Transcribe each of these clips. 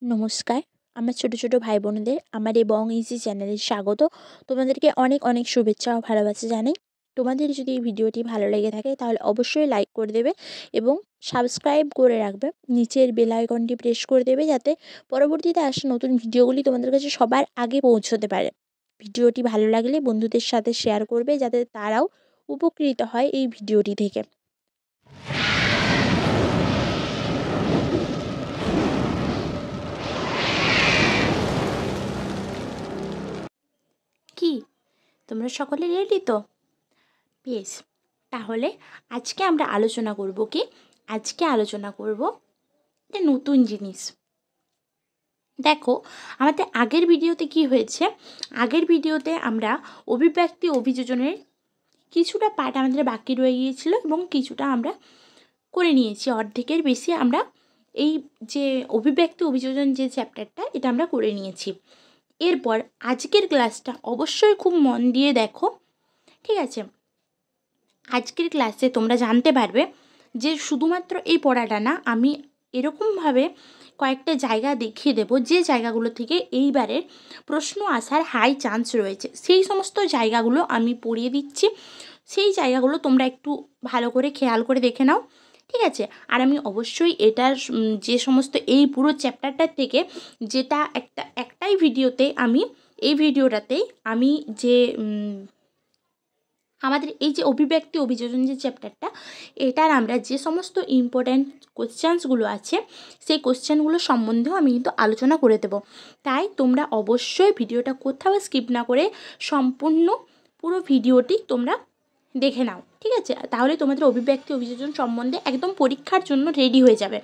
নমস্কার। আমার ছোট, ছোট ভাই বোনেদের আমার এই বং ইজি চ্যানেলে স্বাগত। তোমাদেরকে অনেক, অনেক শুভেচ্ছা ও ভালোবাসা জানাই। তোমাদের যদি এই ভিডিওটি ভালো লেগে থাকে তাহলে অবশ্যই লাইক করে দেবে এবং সাবস্ক্রাইব করে রাখবে। নিচের বেল আইকনটি প্রেস করে দেবে যাতে পরবর্তীতে আসা নতুন ভিডিওগুলি তোমাদের কাছে সবার আগে পৌঁছতে পারে। ভিডিওটি ভালো লাগলে বন্ধুদের সাথে শেয়ার করবে যাতে তারাও উপকৃত হয় এই ভিডিওটি থেকে। কি তোমরা সকলে রেডি তো? বেশ, তাহলে আজকে আমরা আলোচনা করব কি? আজকে আলোচনা করব একটা নতুন জিনিস। দেখো, আমাদের আগের ভিডিওতে কি হয়েছে? আগের ভিডিওতে আমরা অভিব্যক্তি অভিযোজনের কিছুটা পার্ট আমাদের বাকি রয়ে গিয়েছিল এবং কিছুটা আমরা করে নিয়েছি। অর্ধেকের বেশি আমরা এই যে অভিব্যক্তি অভিযোজন যে চ্যাপ্টারটা এটা আমরা করে নিয়েছি। এরপর আজকের ক্লাসটা অবশ্যই খুব মন দিয়ে দেখো, ঠিক আছে? আজকের ক্লাসে তোমরা জানতে পারবে যে শুধুমাত্র এই পড়াটা না, আমি এরকমভাবে কয়েকটা জায়গা দেখিয়ে দেব যে জায়গাগুলো থেকে এইবারের প্রশ্ন আসার হাই চান্স রয়েছে। সেই সমস্ত জায়গাগুলো আমি পড়িয়ে দিচ্ছি, সেই জায়গাগুলো তোমরা একটু ভালো করে খেয়াল করে দেখে নাও, ঠিক আছে? আর আমি অবশ্যই এটার যে সমস্ত এই পুরো চ্যাপ্টারটার থেকে যেটা একটাই ভিডিওতে আমি এই ভিডিওটাতেই আমি যে আমাদের এই যে অভিব্যক্তি অভিযোজন যে চ্যাপ্টারটা, এটার আমরা যে সমস্ত ইম্পর্ট্যান্ট কোশ্চেন্সগুলো আছে সেই কোশ্চেনগুলো সম্বন্ধেও আমি কিন্তু আলোচনা করে দেব। তাই তোমরা অবশ্যই ভিডিওটা কোথাও স্কিপ না করে সম্পূর্ণ পুরো ভিডিওটি তোমরা দেখে নাও, ঠিক আছে? তাহলে তোমাদের অভিব্যক্তি অভিযোজন সম্বন্ধে একদম পরীক্ষার জন্য রেডি হয়ে যাবে,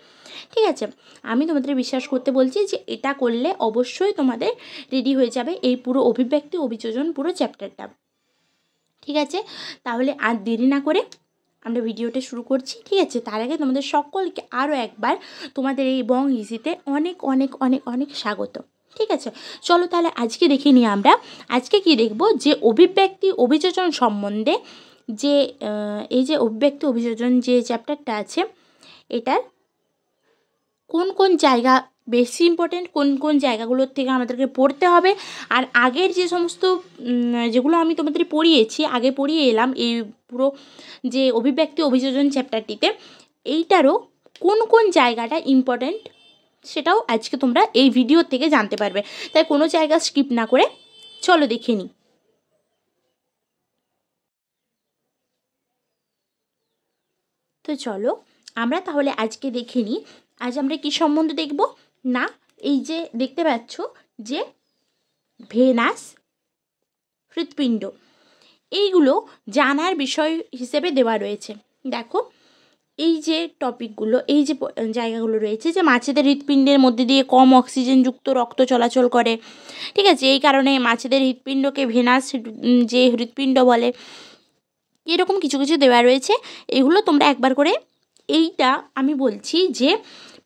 ঠিক আছে? আমি তোমাদের বিশ্বাস করতে বলছি যে এটা করলে অবশ্যই তোমাদের রেডি হয়ে যাবে এই পুরো অভিব্যক্তি অভিযোজন পুরো চ্যাপ্টারটা, ঠিক আছে? তাহলে আর দেরি না করে আমরা ভিডিওটা শুরু করছি, ঠিক আছে? তার আগে তোমাদের সকলকে আরও একবার তোমাদের এই বং ইজিতে অনেক অনেক অনেক অনেক স্বাগত, ঠিক আছে? চলো তাহলে আজকে দেখে নিই আমরা। আজকে কি দেখব? যে অভিব্যক্তি অভিযোজন সম্বন্ধে যে এই যে অভিব্যক্তি অভিযোজন যে চ্যাপ্টারটা আছে এটার কোন কোন জায়গা বেশি ইম্পর্টেন্ট, কোন কোন জায়গাগুলোর থেকে আমাদেরকে পড়তে হবে, আর আগের যে সমস্ত যেগুলো আমি তোমাদের পড়িয়েছি, আগে পড়িয়ে এলাম এই পুরো যে অভিব্যক্তি অভিযোজন চ্যাপ্টারটিতে, এইটারও কোন কোন জায়গাটা ইম্পর্টেন্ট সেটাও আজকে তোমরা এই ভিডিও থেকে জানতে পারবে। তাই কোনো জায়গা স্কিপ না করে চলো দেখে নিই। তো চলো আমরা তাহলে আজকে দেখে নিই। আজ আমরা কি সম্বন্ধে দেখব না, এই যে দেখতে পাচ্ছ যে ভেনাস, হৃৎপিণ্ড, এইগুলো জানার বিষয় হিসেবে দেওয়া রয়েছে। দেখো এই যে টপিকগুলো, এই যে জায়গাগুলো রয়েছে, যে মাছেদের হৃৎপিণ্ডের মধ্যে দিয়ে কম অক্সিজেনযুক্ত রক্ত চলাচল করে, ঠিক আছে? এই কারণে মাছেদের হৃৎপিণ্ডকে ভেনাস যে হৃৎপিণ্ড বলে, এরকম কিছু কিছু দেওয়া রয়েছে। এগুলো তোমরা একবার করে, এইটা আমি বলছি যে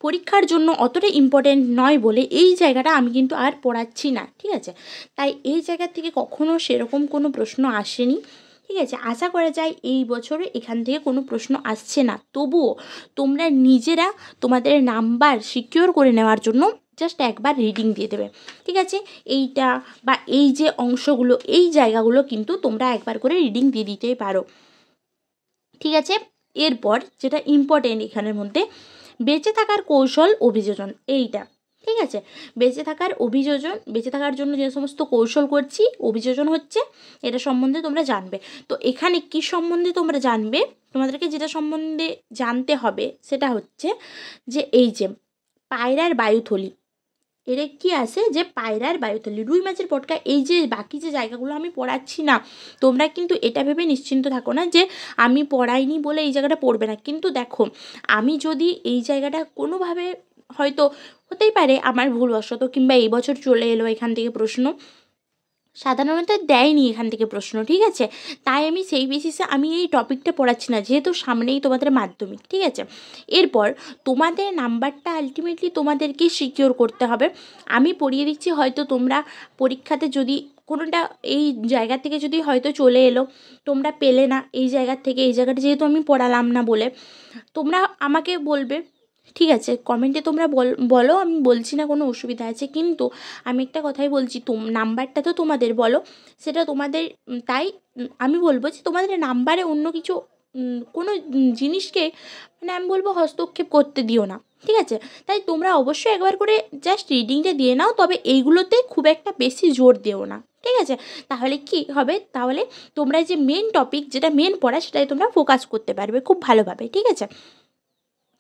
পরীক্ষার জন্য অতটা ইম্পর্টেন্ট নয় বলে এই জায়গাটা আমি কিন্তু আর পড়াচ্ছি না, ঠিক আছে? তাই এই জায়গা থেকে কখনো সেরকম কোনো প্রশ্ন আসেনি, ঠিক আছে? আশা করা যায় এই বছরে এখান থেকে কোনো প্রশ্ন আসছে না। তবুও তোমরা নিজেরা তোমাদের নাম্বার সিকিওর করে নেওয়ার জন্য জাস্ট একবার রিডিং দিয়ে দেবে, ঠিক আছে? এইটা বা এই যে অংশগুলো, এই জায়গাগুলো কিন্তু তোমরা একবার করে রিডিং দিয়ে দিতেই পারো, ঠিক আছে? এরপর যেটা ইম্পর্টেন্ট এখানের মধ্যে, বেঁচে থাকার কৌশল অভিযোজন, এইটা, ঠিক আছে? বেঁচে থাকার অভিযোজন, বেঁচে থাকার জন্য যে সমস্ত কৌশল করছি অভিযোজন হচ্ছে, এটা সম্বন্ধে তোমরা জানবে। তো এখানে কি সম্বন্ধে তোমরা জানবে? তোমাদেরকে যেটা সম্বন্ধে জানতে হবে সেটা হচ্ছে যে এই যে পায়রার বায়ুথলি, এর কি আছে যে পায়রার বায়ুথলি, রুই মাছের পটকা, এই যে বাকি যে জায়গাগুলো আমি পড়াচ্ছি না, তোমরা কিন্তু এটা ভেবে নিশ্চিন্ত থাকো না যে আমি পড়াইনি বলে এই জায়গাটা পড়বে না। কিন্তু দেখো, আমি যদি এই জায়গাটা কোনোভাবে, হয়তো হতেই পারে আমার ভুলবশত, কিংবা এই বছর চলে এলো এখান থেকে প্রশ্ন, সাধারণত দেয়নি এখান থেকে প্রশ্ন, ঠিক আছে? তাই আমি সেই বেসিসে আমি এই টপিকটা পড়াচ্ছি না, যেহেতু সামনেই তোমাদের মাধ্যমিক, ঠিক আছে? এরপর তোমাদের নাম্বারটা আলটিমেটলি তোমাদেরকে সিকিওর করতে হবে। আমি পড়িয়ে দিচ্ছি, হয়তো তোমরা পরীক্ষাতে যদি কোনোটা এই জায়গা থেকে যদি হয়তো চলে এলো, তোমরা পেলে না এই জায়গার থেকে, এই জায়গাটা যেহেতু আমি পড়ালাম না বলে, তোমরা আমাকে বলবে ঠিক আছে, কমেন্টে তোমরা বলো, আমি বলছি না কোনো অসুবিধা আছে, কিন্তু আমি একটা কথাই বলছি, নাম্বারটা তো তোমাদের বলো, সেটা তোমাদের তাই আমি বলবো যে তোমাদের নাম্বারে অন্য কিছু কোনো জিনিসকে মানে আমি বলবো হস্তক্ষেপ করতে দিও না, ঠিক আছে? তাই তোমরা অবশ্যই একবার করে জাস্ট রিডিংটা দিয়ে নাও, তবে এইগুলোতে খুব একটা বেশি জোর দিও না, ঠিক আছে? তাহলে কি হবে, তাহলে তোমরা যে মেন টপিক, যেটা মেন পড়া, সেটাই তোমরা ফোকাস করতে পারবে খুব ভালোভাবে, ঠিক আছে?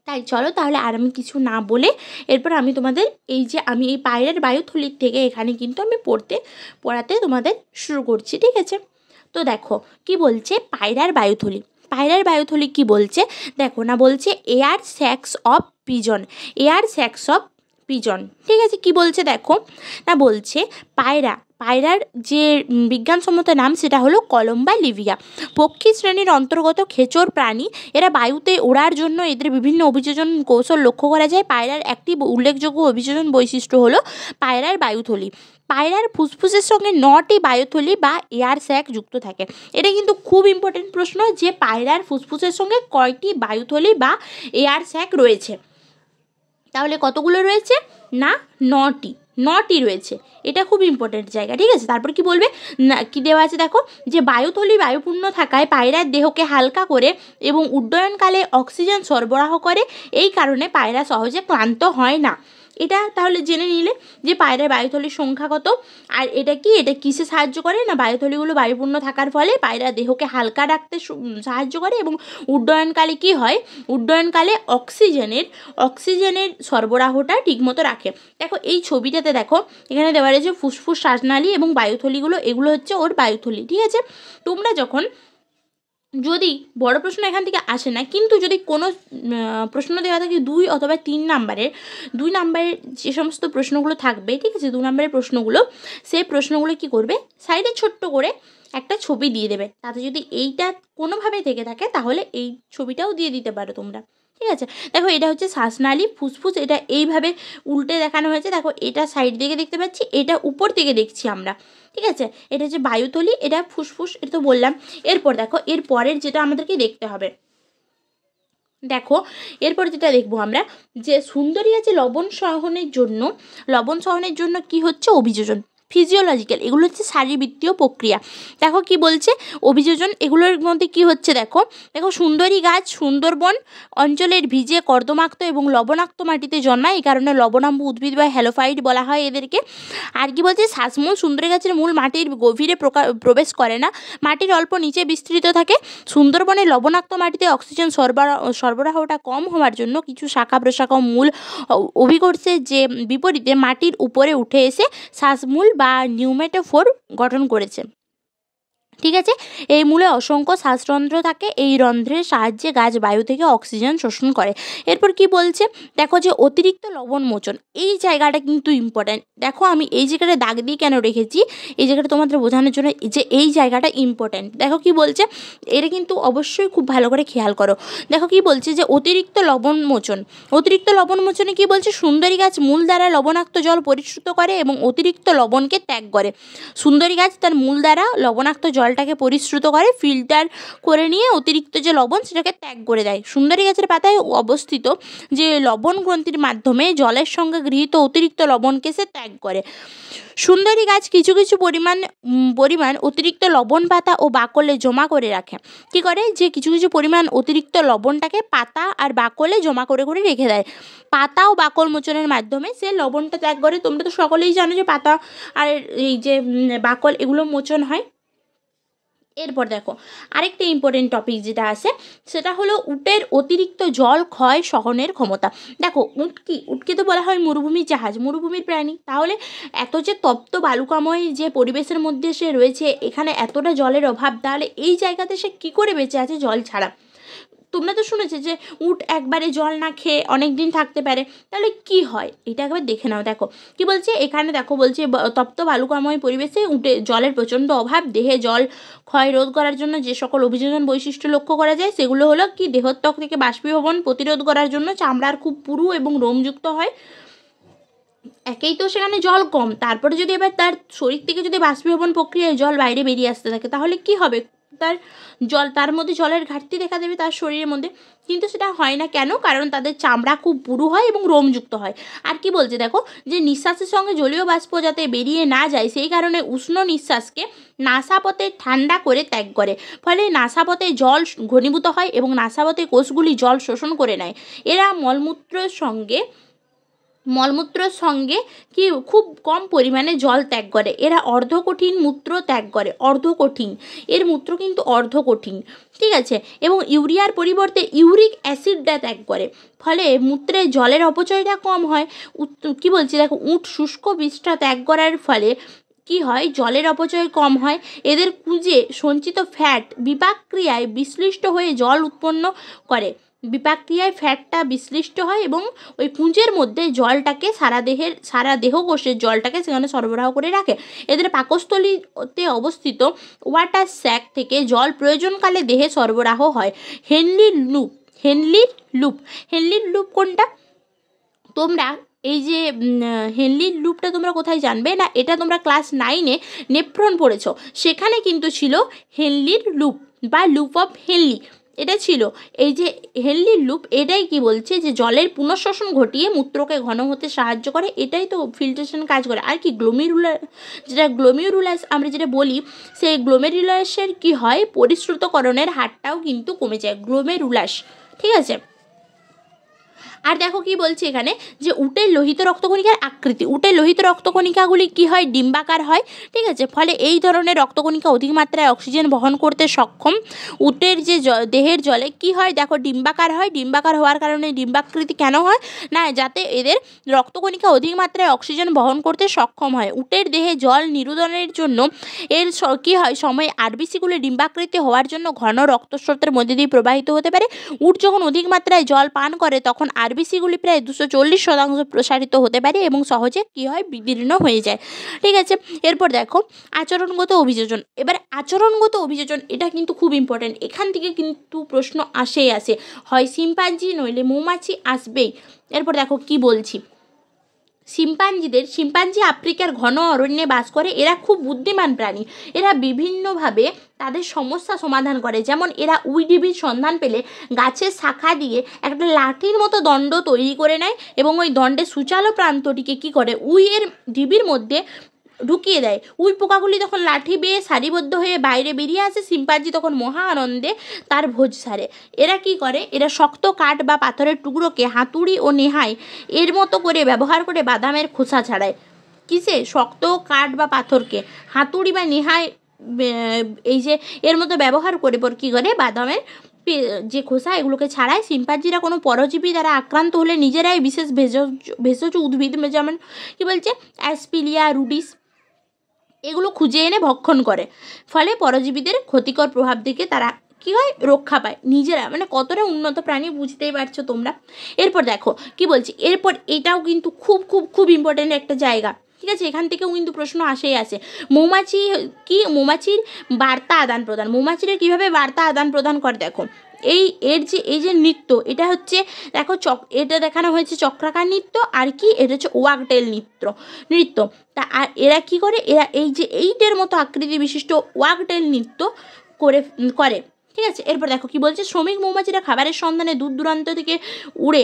তাই চলো তাহলে আর আমি কিছু না বলে এরপর আমি তোমাদের এই যে আমি এই পায়রার বায়ুথলির থেকে এখানে কিন্তু আমি পড়াতে তোমাদের শুরু করছি, ঠিক আছে? তো দেখো কি বলছে পায়রার বায়ুথলি। পায়রার বায়ুথলি কি বলছে দেখো না, বলছে air sacs of pigeon, air sacs of pigeon, ঠিক আছে? কি বলছে দেখো না, বলছে পায়রার যে বিজ্ঞানসম্মত নাম সেটা হলো কলম্বা লিভিয়া। পক্ষী শ্রেণীর অন্তর্গত খেচর প্রাণী। এরা বায়ুতে ওড়ার জন্য এদের বিভিন্ন অভিযোজন কৌশল লক্ষ্য করা যায়। পায়রার একটি উল্লেখযোগ্য অভিযোজন বৈশিষ্ট্য হলো পায়রার বায়ুথলি। পায়রার ফুসফুসের সঙ্গে 9টি বায়ুথলি বা এয়ার স্যাক যুক্ত থাকে। এটা কিন্তু খুব ইম্পর্টেন্ট প্রশ্ন যে পায়রার ফুসফুসের সঙ্গে কয়টি বায়ুথলি বা এয়ার স্যাক রয়েছে। তাহলে কতগুলো রয়েছে না 9টি রয়েছে। এটা খুব ইম্পর্টেন্ট জায়গা, ঠিক আছে? তারপর কি বলবে না, কি দেওয়া আছে দেখো, যে বায়ুথলি বায়ুপূর্ণ থাকায় পায়রার দেহকে হালকা করে এবং উড্ডয়নকালে অক্সিজেন সরবরাহ করে, এই কারণে পায়রা সহজে ক্লান্ত হয় না। এটা তাহলে জেনে নিলে যে পায়রার বায়ুথলির সংখ্যা কত, আর এটা কিসে সাহায্য করে না, বায়ুথলিগুলো বায়ুপূর্ণ থাকার ফলে পায়রা দেহকে হালকা রাখতে সাহায্য করে এবং উড্ডয়নকালে কি হয়, উড্ডয়নকালে অক্সিজেনের সরবরাহটা ঠিকমতো রাখে। দেখো এই ছবিটাতে দেখো এখানে দেওয়া রয়েছে ফুসফুস, শ্বাসনালী এবং বায়ুথলিগুলো, এগুলো হচ্ছে ওর বায়ুথলি, ঠিক আছে? তোমরা যখন যদি বড় প্রশ্ন এখান থেকে আসে না, কিন্তু যদি কোনো প্রশ্ন দেওয়া থাকে 2 অথবা 3 নাম্বারের, 2 নাম্বারের যে সমস্ত প্রশ্নগুলো থাকবে, ঠিক আছে, 2 নাম্বারের প্রশ্নগুলো, সেই প্রশ্নগুলো কি করবে, সাইডে ছোট্ট করে একটা ছবি দিয়ে দেবে। তাতে যদি এইটা কোনোভাবে থেকে থাকে তাহলে এই ছবিটাও দিয়ে দিতে পারো তোমরা, ঠিক আছে? দেখো এটা হচ্ছে শ্বাসনালী, ফুসফুস, এটা এইভাবে উল্টে দেখানো হয়েছে। দেখো এটা সাইড দিকে দেখতে পাচ্ছি, এটা উপর থেকে দেখছি আমরা, ঠিক আছে? এটা হচ্ছে বায়ুথলি, এটা ফুসফুস, এটা তো বললাম। এরপর দেখো এর পরের যেটা আমাদেরকে দেখতে হবে, দেখো এরপর যেটা দেখবো আমরা, যে সুন্দরী আছে লবণ সহনের জন্য কি হচ্ছে অভিযোজন, ফিজিওলজিক্যাল, এগুলো হচ্ছে শারীরবৃত্তীয় প্রক্রিয়া। দেখো কি বলছে অভিযোজন, এগুলোর মধ্যে কি হচ্ছে দেখো, সুন্দরী গাছ সুন্দরবন অঞ্চলের ভিজে কর্দমাক্ত এবং লবণাক্ত মাটিতে জন্মায়, এই কারণে লবণাম্ব উদ্ভিদ বা হ্যালোফাইট বলা হয় এদেরকে। আর কি বলছে, শ্বাসমূল, সুন্দরী গাছের মূল মাটির গভীরে প্রবেশ করে না, মাটির অল্প নিচে বিস্তৃত থাকে। সুন্দরবনের লবণাক্ত মাটিতে অক্সিজেন সরবরাহটা কম হওয়ার জন্য কিছু শাখা প্রশাখা মূল অভিকর্ষের যে বিপরীতে মাটির উপরে উঠে এসে শ্বাসমূল বা নিউমেটোফোর গঠন করেছে, ঠিক আছে? এই মূলে অসংখ্য শ্বাসরন্ধ্র থাকে, এই রন্ধ্রের সাহায্যে গাছ বায়ু থেকে অক্সিজেন শোষণ করে। এরপর কি বলছে দেখো, যে অতিরিক্ত লবণ মোচন, এই জায়গাটা কিন্তু ইম্পর্ট্যান্ট। দেখো আমি এই জায়গাটা দাগ দিয়ে কেন রেখেছি, এই জায়গাটা তোমাদের বোঝানোর জন্য যে এই জায়গাটা ইম্পর্ট্যান্ট। দেখো কি বলছে, এটা কিন্তু অবশ্যই খুব ভালো করে খেয়াল করো। দেখো কি বলছে, যে অতিরিক্ত লবণ মোচনে কি বলছে, সুন্দরী গাছ মূল দ্বারা লবণাক্ত জল পরিশ্রুত করে এবং অতিরিক্ত লবণকে ত্যাগ করে। সুন্দরী গাছ তার মূল দ্বারা লবণাক্ত জলটাকে পরিশ্রুত করে, ফিল্টার করে নিয়ে অতিরিক্ত যে লবণ সেটাকে ত্যাগ করে দেয়। সুন্দরী গাছের পাতায় অবস্থিত যে লবণ গ্রন্থির মাধ্যমে জলের সঙ্গে গৃহীত অতিরিক্ত লবণকে সে ত্যাগ করে। সুন্দরী গাছ কিছু পরিমাণ অতিরিক্ত লবণ পাতা ও বাকলে জমা করে রাখে। কি করে, যে কিছু পরিমাণ অতিরিক্ত লবণটাকে পাতা আর বাকলে জমা করে রেখে দেয়। পাতা ও বাকল মোচনের মাধ্যমে সে লবণটা ত্যাগ করে। তোমরা তো সকলেই জানো যে পাতা আর এই যে বাকল এগুলো মোচন হয়। এরপর দেখো আরেকটা ইম্পর্টেন্ট টপিক যেটা আছে, সেটা হলো উটের অতিরিক্ত জল ক্ষয় সহনের ক্ষমতা। দেখো উটকে তো বলা হয় মরুভূমির জাহাজ, মরুভূমির প্রাণী। তাহলে এত যে তপ্ত বালুকাময় যে পরিবেশের মধ্যে সে রয়েছে, এখানে এতটা জলের অভাব, তাহলে এই জায়গাতে সে কী করে বেঁচে আছে জল ছাড়া? তোমরা তো শুনেছে যে উট একবারে জল না খেয়ে অনেক দিন থাকতে পারে, তাহলে কি হয় এটা একবার দেখে নাও। দেখো কি বলছে এখানে, দেখো বলছে তপ্ত বালুকাময় পরিবেশে উটে জলের প্রচণ্ড অভাব, দেহে জল ক্ষয় রোধ করার জন্য যে সকল অভিযোজন বৈশিষ্ট্য লক্ষ্য করা যায় সেগুলো হলো কি, দেহত্বক থেকে বাষ্পীভবন প্রতিরোধ করার জন্য চামড়ার খুব পুরু এবং রোমযুক্ত হয়। একেই তো সেখানে জল কম, তারপরে যদি এবার তার শরীর থেকে যদি বাষ্পীভবন প্রক্রিয়ায় জল বাইরে বেরিয়ে আসতে থাকে তাহলে কি হবে, তার মধ্যে জলের ঘাটতি দেখা দেবে তার শরীরের মধ্যে, কিন্তু সেটা হয় না কেন? কারণ তাদের চামড়া খুব পুরু হয় এবং রোমযুক্ত হয়। আর কি বলছে দেখো, যে নিঃশ্বাসের সঙ্গে জলীয় বাষ্প যাতে বেরিয়ে না যায় সেই কারণে উষ্ণ নিঃশ্বাসকে নাসাপথে ঠান্ডা করে ত্যাগ করে, ফলে নাসাপথে জল ঘনীভূত হয় এবং নাসাপথে কোষগুলি জল শোষণ করে নেয়। এরা মলমূত্রের সঙ্গে কি খুব কম পরিমাণে জল ত্যাগ করে। এরা অর্ধকঠিন মূত্র ত্যাগ করে, অর্ধকঠিন, এর মূত্র কিন্তু অর্ধকঠিন, ঠিক আছে। এবং ইউরিয়ার পরিবর্তে ইউরিক অ্যাসিডটা ত্যাগ করে, ফলে মূত্রে জলের অপচয়টা কম হয়। কি বলছি দেখো, উট শুষ্ক বিষটা ত্যাগ করার ফলে কি হয়, জলের অপচয় কম হয়। এদের কুঁজে সঞ্চিত ফ্যাট বিপাক ক্রিয়ায় বিশ্লিষ্ট হয়ে জল উৎপন্ন করে, বিপাক ক্রিয়ায় ফ্যাটটা বিশ্লিষ্ট হয় এবং ওই পুঁজের মধ্যে জলটাকে সারা দেহকোষের জলটাকে সেখানে সরবরাহ করে রাখে। এদের পাকস্থলীতে অবস্থিত ওয়াটার স্যাক থেকে জল প্রয়োজনকালে দেহে সরবরাহ হয়। হেনলির লুপ কোনটা? তোমরা এই যে হেনলির লুপটা তোমরা কোথায় জানবে না, এটা তোমরা ক্লাস 9-এ নেফ্রন পড়েছো, সেখানে কিন্তু ছিল হেনলির লুপ বা লুপ অফ হেনলি, এটা ছিল। এই যে হেনলির লুপ, এটাই কি বলছে, যে জলের পুনঃশোষণ ঘটিয়ে মূত্রকে ঘন হতে সাহায্য করে, এটাই তো ফিল্ট্রেশন কাজ করে। আর কি গ্লোমেরুলাস আমরা যেটা বলি, সেই গ্লোমেরুলাসের কি হয়, পরিশ্রুতকরণের হারটাও কিন্তু কমে যায়, গ্লোমেরুলাস, ঠিক আছে। আর দেখো কি বলছে এখানে, যে উটের লোহিত রক্তকণিকার আকৃতি, উটের লোহিত রক্তকণিকাগুলি কি হয়, ডিম্বাকার হয়, ঠিক আছে। ফলে এই ধরনের রক্তকণিকা অধিক মাত্রায় অক্সিজেন বহন করতে সক্ষম। উটের যে দেহের জলে কি হয় দেখো, ডিম্বাকার হয়। ডিম্বাকার হওয়ার কারণে ডিম্বাকৃতি কেন হয় না, যাতে এদের রক্তকণিকা অধিক মাত্রায় অক্সিজেন বহন করতে সক্ষম হয়। উটের দেহে জল নিরোধনের জন্য এর কি হয়, সময় আরবিসিগুলি ডিম্বাকৃতি হওয়ার জন্য ঘন রক্তস্রোতের মধ্যে দিয়ে প্রবাহিত হতে পারে। উট যখন অধিক মাত্রায় জল পান করে তখন আরবিসিগুলি প্রায় 240% প্রসারিত হতে পারে এবং সহজে কি হয়, বিদীর্ণ হয়ে যায়, ঠিক আছে। এরপর দেখো আচরণগত অভিযোজন। এবার আচরণগত অভিযোজন, এটা কিন্তু খুব ইম্পর্ট্যান্ট, এখান থেকে কিন্তু প্রশ্ন আসে হয় শিম্পাঞ্জি নইলে মৌমাছি আসবেই। এরপর দেখো কি বলছি, শিম্পাঞ্জি আফ্রিকার ঘন অরণ্যে বাস করে। এরা খুব বুদ্ধিমান প্রাণী, এরা বিভিন্নভাবে তাদের সমস্যা সমাধান করে। যেমন এরা উইডিবির সন্ধান পেলে গাছের শাখা দিয়ে একটা লাঠির মতো দণ্ড তৈরি করে নেয় এবং ওই দণ্ডের সূচালো প্রান্তটিকে কি করে, উইয়ের ঢিবির মধ্যে ঢুকিয়ে দেয়। উই পোকাগুলি তখন লাঠি বেয়ে সারিবদ্ধ হয়ে বাইরে বেরিয়ে আসে। শিম্পাঞ্জি তখন মহা আনন্দে তার ভোজ সারে। এরা কি করে, এরা শক্ত কাঠ বা পাথরের টুকরোকে হাতুড়ি ও নেহাই এর মতো করে ব্যবহার করে বাদামের খোসা ছাড়ায়। কিসে, শক্ত কাঠ বা পাথরকে হাতুড়ি বা নেহাই এই যে এর মতো ব্যবহার করে পর কী করে, বাদামের যে খোসা এগুলোকে ছাড়ায়। শিম্পাঞ্জিরা কোনো পরজীবী দ্বারা আক্রান্ত হলে নিজেরাই বিশেষ ভেষজ উদ্ভিদ, যেমন কী বলছে অ্যাসপিলিয়া রুডিস, এগুলো খুঁজে এনে ভক্ষণ করে, ফলে পরজীবীদের ক্ষতিকর প্রভাব থেকে তারা কী হয়, রক্ষা পায় নিজেরা। মানে কতটা উন্নত প্রাণী বুঝতেই পারছো তোমরা। এরপর দেখো কি বলছি, এরপর এটাও কিন্তু খুব খুব খুব ইম্পর্টেন্ট একটা জায়গা, ঠিক আছে। এখান থেকেও কিন্তু প্রশ্ন আসে। মৌমাছির বার্তা আদান প্রদান, মৌমাছিরা কীভাবে বার্তা আদান প্রদান করে দেখো, এই যে নৃত্য, এটা হচ্ছে দেখো এটা দেখানো হয়েছে চক্রাকার নৃত্য, আর কি এটা হচ্ছে ওয়াগটেল নৃত্য। তা আর এরা কি করে, এরা এই যে এইটের মতো আকৃতি বিশিষ্ট ওয়াগটেল নৃত্য করে, ঠিক আছে। এরপর দেখো কি বলছে, শ্রমিক মৌমাছিরা খাবারের সন্ধানে দূর দূরান্ত থেকে উড়ে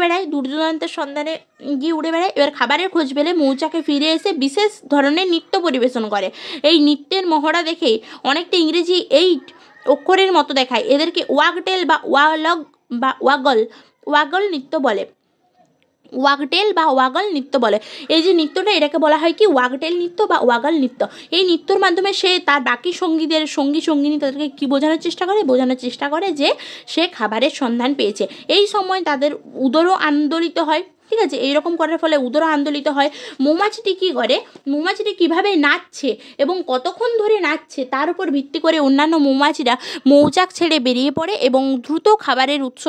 বেড়ায়, দূর দূরান্তের সন্ধানে গিয়ে উড়ে বেড়ায়। এবার খাবারের খোঁজ পেলে মৌচাকে ফিরে এসে বিশেষ ধরনের নৃত্য পরিবেশন করে। এই নৃত্যের মহড়া দেখেই অনেকটা ইংরেজি 8 অক্ষরের মতো দেখায়। এদেরকে ওয়াগটেল বা ওয়াগল নৃত্য বলে, এই যে নৃত্যটা, এটাকে বলা হয় কি, ওয়াগটেল নৃত্য বা ওয়াগল নৃত্য। এই নৃত্যর মাধ্যমে সে তার বাকি সঙ্গিনী তাদেরকে কি বোঝানোর চেষ্টা করে যে সে খাবারের সন্ধান পেয়েছে। এই সময় তাদের উদরও আন্দোলিত হয়, ঠিক আছে। এইরকম করার ফলে উদরও আন্দোলিত হয়। মৌমাছিটি কী করে, মৌমাছিটি কীভাবে নাচছে এবং কতক্ষণ ধরে নাচছে তার উপর ভিত্তি করে অন্যান্য মৌমাছিরা মৌচাক ছেড়ে বেরিয়ে পড়ে এবং দ্রুত খাবারের উৎস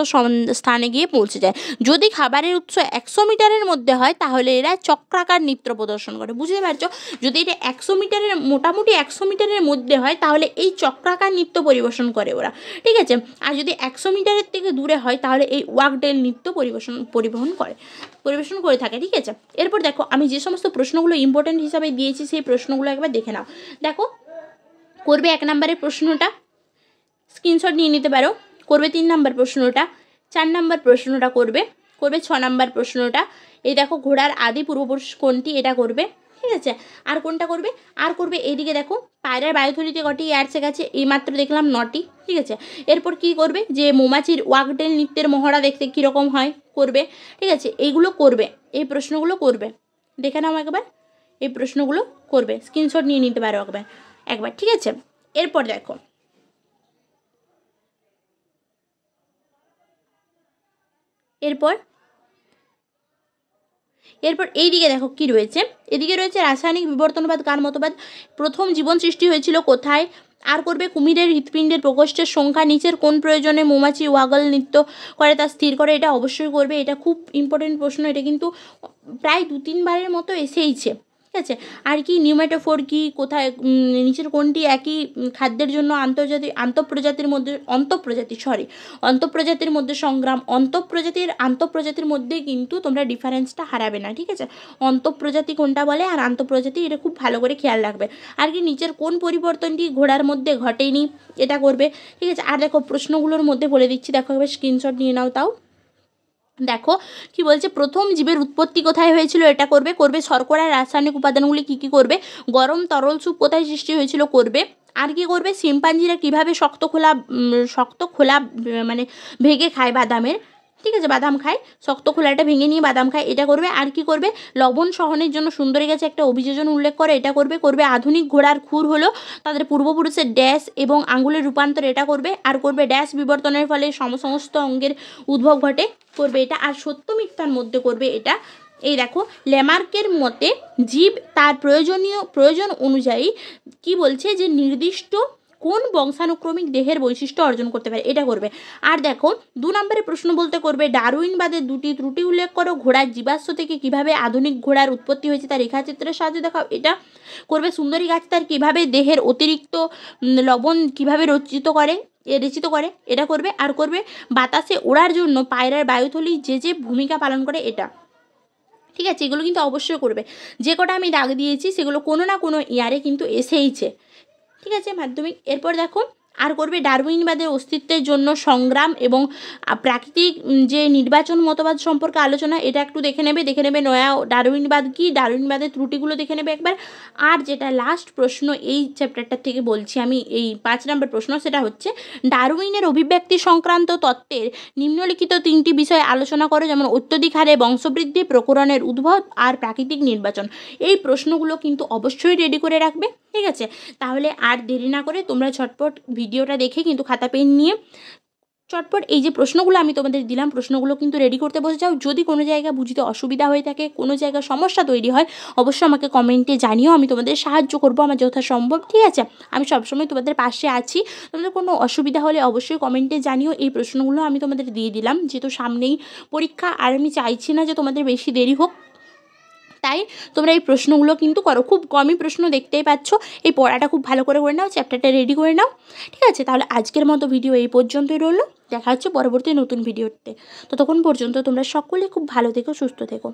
স্থানে গিয়ে পৌঁছে যায়। যদি খাবারের উৎস 100 মিটারের মধ্যে হয় তাহলে এরা চক্রাকার নৃত্য প্রদর্শন করে, বুঝতে পারছো। যদি এটা 100 মিটারের মোটামুটি 100 মিটারের মধ্যে হয় তাহলে এই চক্রাকার নৃত্য পরিবেশন করে ওরা, ঠিক আছে। আর যদি 100 মিটারের থেকে দূরে হয় তাহলে এই ওয়াগটেল নৃত্য পরিবেশন করে থাকে, ঠিক আছে। এরপর দেখো আমি যে সমস্ত প্রশ্নগুলো ইম্পর্টেন্ট হিসাবে দিয়েছি সেই প্রশ্নগুলো একবার দেখে নাও। দেখো করবে 1 নম্বরের প্রশ্নটা, স্ক্রিনশট নিয়ে নিতে পারো। করবে 3 নাম্বার প্রশ্নটা, 4 নাম্বার প্রশ্নটা করবে, করবে 6 নাম্বার প্রশ্নটা। এই দেখো ঘোড়ার আদি পূর্বপুরুষ কোনটি, এটা করবে। ঠিক আছে, আর কোনটা করবে, আর করবে এইদিকে দেখো পায়রার বায়ুথলিতে কটি এয়ারসেক আছে, এইমাত্র দেখলাম 9টি। ঠিক আছে, এরপর কি করবে, যে মৌমাছির ওয়াকটেল নৃত্যের মহড়া দেখতে কীরকম হয় করবে। ঠিক আছে, এইগুলো করবে, এই প্রশ্নগুলো করবে, দেখে নাও একবার, এই প্রশ্নগুলো করবে, স্ক্রিনশট নিয়ে নিতে পারো একবার। ঠিক আছে, এরপর দেখো এরপর এইদিকে দেখো কি রয়েছে, এদিকে রয়েছে রাসায়নিক বিবর্তনবাদ কার মতবাদ, প্রথম জীবন সৃষ্টি হয়েছিল কোথায়, আর করবে কুমিরের হৃৎপিণ্ডের প্রকোষ্ঠের সংখ্যা নিচের কোন প্রয়োজনে মৌমাছি ওয়াগল নৃত্য করে তা স্থির করে, এটা অবশ্যই করবে, এটা খুব ইম্পর্টেন্ট প্রশ্ন, এটা কিন্তু প্রায় 2-3 বারের মতো এসেইছে। ঠিক আছে, আর কি নিউমেটোফোর কি, কোথায় নিচের কোনটি একই খাদ্যের জন্য আন্তঃপ্রজাতির মধ্যে সংগ্রাম, আন্তঃপ্রজাতির মধ্যে কিন্তু তোমরা ডিফারেন্সটা হারাবে না। ঠিক আছে, অন্তঃপ্রজাতি কোনটা বলে আর আন্তঃপ্রজাতি, এটা খুব ভালো করে খেয়াল রাখবে। আর কি নিচের কোন পরিবর্তনটি ঘোড়ার মধ্যে ঘটেনি, এটা করবে। ঠিক আছে, আর দেখো প্রশ্নগুলোর মধ্যে বলে দিচ্ছি, দেখো এবার স্ক্রিনশট নিয়ে নাও। তাও দেখো কি বলছে, প্রথম জীবের উৎপত্তি কোথায় হয়েছিল, এটা করবে শর্করার রাসায়নিক উপাদানগুলি কী কী করবে, গরম তরল স্যুপ কোথায় সৃষ্টি হয়েছিল করবে। আর কি করবে, শিম্পাঞ্জিরা কীভাবে শক্ত খোলা মানে ভেঙে খায় বাদামের। ঠিক আছে, বাদাম খায়, শক্ত খোলাটা ভেঙে নিয়ে বাদাম খায়, এটা করবে। আর কি করবে, লবণ সহনের জন্য সুন্দরী গাছে একটা অভিযোজন উল্লেখ করে, এটা করবে আধুনিক ঘোড়ার খুর হলো তাদের পূর্বপুরুষের ড্যাশ এবং আঙ্গুলের রূপান্তর, এটা করবে। আর করবে ড্যাশ বিবর্তনের ফলে সমস্ত অঙ্গের উদ্ভব ঘটে, করবে এটা। আর সত্য মিথ্যার মধ্যে করবে এটা। এই দেখো ল্যামার্কের মতে জীব তার প্রয়োজন অনুযায়ী কি বলছে, যে নির্দিষ্ট কোন বংশানুক্রমিক দেহের বৈশিষ্ট্য অর্জন করতে পারে, এটা করবে। আর দেখো 2 নম্বরের প্রশ্ন বলতে করবে ডারউইনবাদের 2টি ত্রুটি উল্লেখ করো, ঘোড়ার জীবাশ্ম থেকে কিভাবে আধুনিক ঘোড়ার উৎপত্তি হয়েছে তার রেখাচিত্রের সাহায্যে দেখাও, এটা করবে। সুন্দরী গাছ তার কীভাবে দেহের অতিরিক্ত লবণ কীভাবে রচিত করে, এটা করবে। আর করবে বাতাসে ওড়ার জন্য পায়রার বায়ুথলি যে ভূমিকা পালন করে, এটা। ঠিক আছে, এগুলো কিন্তু অবশ্যই করবে, যে কটা আমি দাগ দিয়েছি সেগুলো কোনো না কোনো ইয়ারে কিন্তু এসেইছে। ঠিক আছে, মাধ্যমিক। এরপর দেখো আর করবে ডারউইনবাদের অস্তিত্বের জন্য সংগ্রাম এবং প্রাকৃতিক যে নির্বাচন মতবাদ সম্পর্কে আলোচনা, এটা একটু দেখে নেবে নয়া ডারউইনবাদ কি, ডারউইনবাদের ত্রুটিগুলো দেখে নেবে একবার। আর যেটা লাস্ট প্রশ্ন এই চ্যাপ্টারটার থেকে বলছি আমি, এই 5 নম্বর প্রশ্ন, সেটা হচ্ছে ডারউইনের অভিব্যক্তি সংক্রান্ত তত্ত্বের নিম্নলিখিত 3টি বিষয়ে আলোচনা করো, যেমন অত্যধিক হারে বংশবৃদ্ধি, প্রকরণের উদ্ভব আর প্রাকৃতিক নির্বাচন। এই প্রশ্নগুলো কিন্তু অবশ্যই রেডি করে রাখবে। ঠিক আছে, তাহলে আর দেরি না করে তোমরা ঝটপট ভিডিওটা দেখে কিন্তু খাতা পেন নিয়ে চটপট এই যে প্রশ্নগুলো আমি তোমাদের দিলাম, প্রশ্নগুলো কিন্তু রেডি করতে বসে যাও। যদি কোনো জায়গা বুঝতে অসুবিধা হয়ে থাকে, কোনো জায়গায় সমস্যা তৈরি হয়, অবশ্যই আমাকে কমেন্টে জানিও, আমি তোমাদের সাহায্য করবো আমার যথাসম্ভব। ঠিক আছে, আমি সবসময় তোমাদের পাশে আছি। তোমাদের কোনো অসুবিধা হলে অবশ্যই কমেন্টে জানিও। এই প্রশ্নগুলো আমি তোমাদের দিয়ে দিলাম, যেহেতু সামনেই পরীক্ষা, আর আমি চাইছি না যে তোমাদের বেশি দেরি হোক, তাই তোমরা এই প্রশ্নগুলো কিন্তু করো। খুব কমই প্রশ্ন, দেখতেই পাচ্ছ। এই পড়াটা খুব ভালো করে নাও, চ্যাপ্টারটা রেডি করে নাও। ঠিক আছে, তাহলে আজকের মতো ভিডিও এই পর্যন্তই রইল। দেখা হচ্ছে পরবর্তী নতুন ভিডিওতে। ততক্ষণ পর্যন্ত তোমরা সকলে খুব ভালো থেকো, সুস্থ থেকো।